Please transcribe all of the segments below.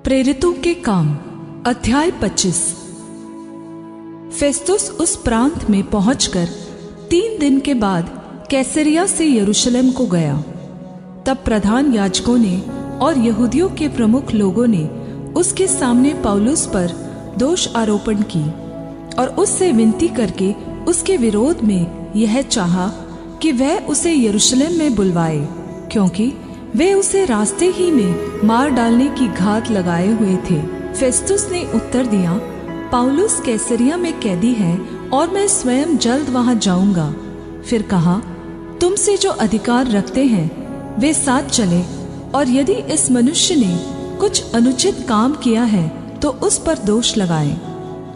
प्रेरितों के काम अध्याय 25। फेस्तुस उस प्रांत में पहुंचकर 3 दिन के बाद कैसरिया से यरूशलेम को गया। तब प्रधान याजकों ने और यहूदियों के प्रमुख लोगों ने उसके सामने पौलुस पर दोष आरोपण की और उससे विनती करके उसके विरोध में यह चाहा कि वह उसे यरूशलेम में बुलवाए, क्योंकि वे उसे रास्ते ही में मार डालने की घात लगाए हुए थे। फेस्तुस ने उत्तर दिया, पौलुस कैसरिया में कैदी है और मैं स्वयं जल्द वहां जाऊंगा। फिर कहा, तुमसे जो अधिकार रखते हैं वे साथ चले, और यदि इस मनुष्य ने कुछ अनुचित काम किया है तो उस पर दोष लगाए।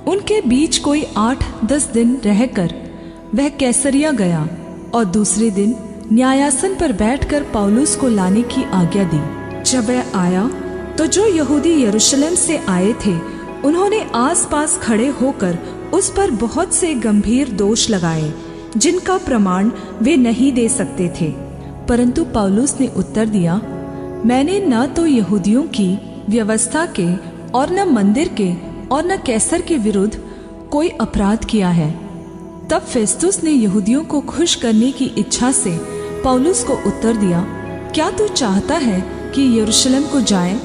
उनके बीच कोई 8-10 दिन रहकर वह कैसरिया गया और दूसरे दिन न्यायासन पर बैठकर पौलुस को लाने की आज्ञा दी। जब वह आया तो जो यहूदी यरूशलेम से आए थे उन्होंने आसपास खड़े होकर उस पर बहुत से गंभीर दोष लगाए, जिनका प्रमाण वे नहीं दे सकते थे। परंतु पौलुस ने उत्तर दिया, मैंने न तो यहूदियों की व्यवस्था के और न मंदिर के और न कैसर के विरुद्ध कोई अपराध किया है। तब फेस्तुस ने यहूदियों को खुश करने की इच्छा से पौलुस को उत्तर दिया, क्या तू चाहता है कि यरूशलेम को जाए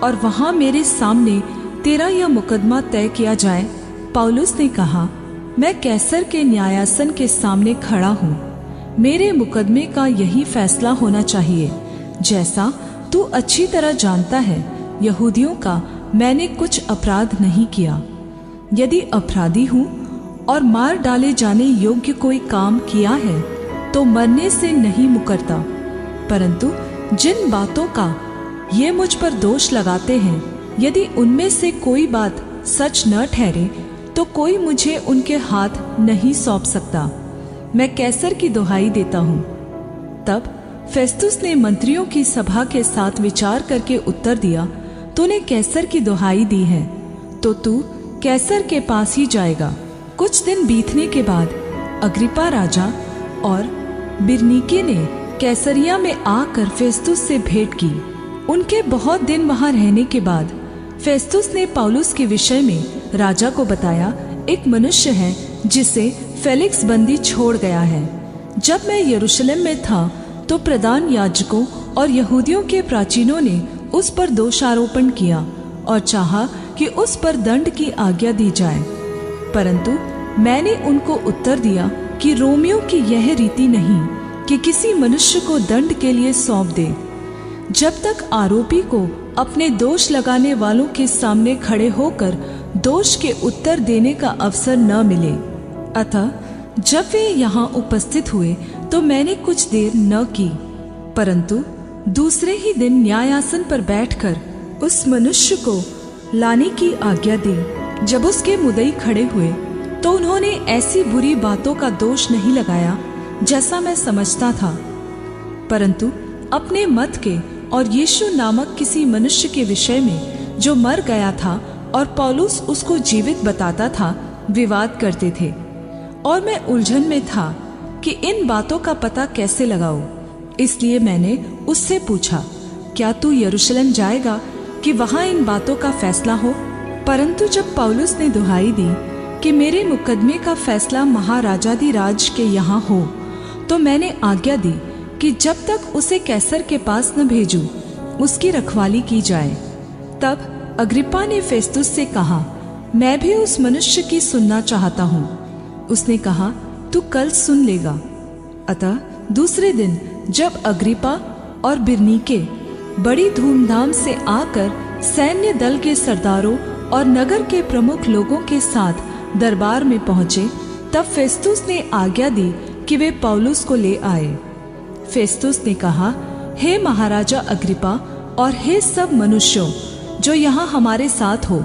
और वहां मेरे सामने तेरा यह मुकदमा तय किया जाए? पौलुस ने कहा, मैं कैसर के न्यायासन के सामने खड़ा हूँ। मेरे मुकदमे का यही फैसला होना चाहिए। जैसा तू अच्छी तरह जानता है, यहूदियों का मैंने कुछ अपराध नहीं किया। यदि अपराधी हूँ और मार डाले जाने योग्य कोई काम किया है तो मरने से नहीं मुकरता, परंतु जिन बातों का ये मुझ पर दोष लगाते हैं, यदि उनमें से कोई बात सच न ठहरे तो कोई मुझे उनके हाथ नहीं सौंप सकता। मैं कैसर की दुहाई देता हूँ। तब फेस्तुस ने मंत्रियों की सभा के साथ विचार करके उत्तर दिया, तूने कैसर की दुहाई दी है तो तू कैसर के पास ही जाएगा। कुछ दिन बीतने के बाद अग्रिप्पा राजा और बिरनीके ने कैसरिया में आकर फेस्तुस से भेंट की। उनके बहुत दिन वहां रहने के बाद फेस्तुस ने पौलुस के विषय में राजा को बताया, एक मनुष्य है जिसे फेलिक्स बंदी छोड़ गया है। जब मैं यरूशलेम में था तो प्रधान याजकों और यहूदियों के प्राचीनों ने उस पर दोषारोपण किया और चाहा कि उस पर दंड की आज्ञा दी जाए, परंतु मैंने उनको उत्तर दिया कि रोमियों की यह रीति नहीं कि किसी मनुष्य को दंड के लिए सौंप दे, जब तक आरोपी को अपने दोष लगाने वालों के सामने खड़े होकर दोष के उत्तर देने का अवसर न मिले। अतः जब वे यहाँ उपस्थित हुए तो मैंने कुछ देर न की, परंतु दूसरे ही दिन न्यायासन पर बैठकर उस मनुष्य को लाने की आज्ञा दी। जब उसके मुद्दई खड़े हुए तो उन्होंने ऐसी बुरी बातों का दोष नहीं लगाया जैसा मैं समझता था, परंतु अपने मत के और यीशु नामक किसी मनुष्य के विषय में जो मर गया था और पौलुस उसको जीवित बताता था, विवाद करते थे। और मैं उलझन में था कि इन बातों का पता कैसे लगाऊं। इसलिए मैंने उससे पूछा, क्या तू यरूशलेम जाएगा कि वहां इन बातों का फैसला हो? परंतु जब पौलुस ने दुहाई दी कि मेरे मुकदमे का फैसला महाराजाधिराज के यहाँ हो, तो मैंने आज्ञा दी कि जब तक उसे कैसर के पास न भेजूं, उसकी रखवाली की जाए। तब अग्रिप्पा ने फेस्तुस से कहा, मैं भी उस मनुष्य की सुनना चाहता हूँ। उसने कहा, तू कल सुन लेगा। अतः दूसरे दिन जब अग्रिप्पा और बिरनीके बड़ी धूमधाम से आकर सैन्य दल के सरदारों और नगर के प्रमुख लोगों के साथ दरबार में पहुंचे, तब फेस्तुस ने आज्ञा दी कि वे पौलुस को ले आए। फेस्तुस ने कहा, हे महाराजा अग्रिप्पा और हे सब मनुष्यों जो यहाँ हमारे साथ हो,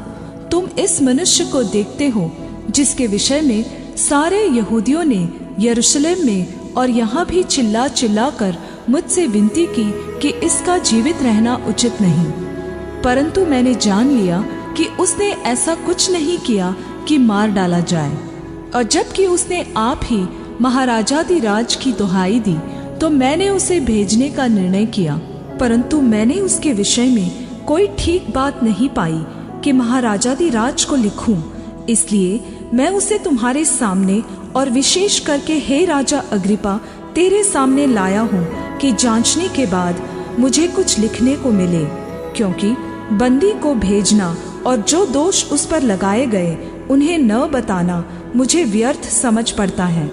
तुम इस मनुष्य को देखते हो जिसके विषय में सारे यहूदियों ने यरूशलेम में और यहाँ भी चिल्ला चिल्ला कर मुझसे विनती की कि इसका जीवित रहना उचित नहीं, परंतु मैंने जान लिया कि उसने ऐसा कुछ नहीं किया कि मार डाला जाए। और जबकि उसने आप ही महाराजाधिराज की दुहाई दी तो मैंने उसे भेजने का निर्णय किया, परंतु मैंने उसके विषय में कोई ठीक बात नहीं पाई कि महाराजाधिराज को लिखूं, इसलिए मैं उसे तुम्हारे सामने और विशेष करके हे राजा अग्रिपा तेरे सामने लाया हूँ कि जांचने के बाद मुझे कुछ लिखने को मिले, क्योंकि बंदी को भेजना और जो दोष उस पर लगाए गए उन्हें न बताना मुझे व्यर्थ समझ पड़ता है।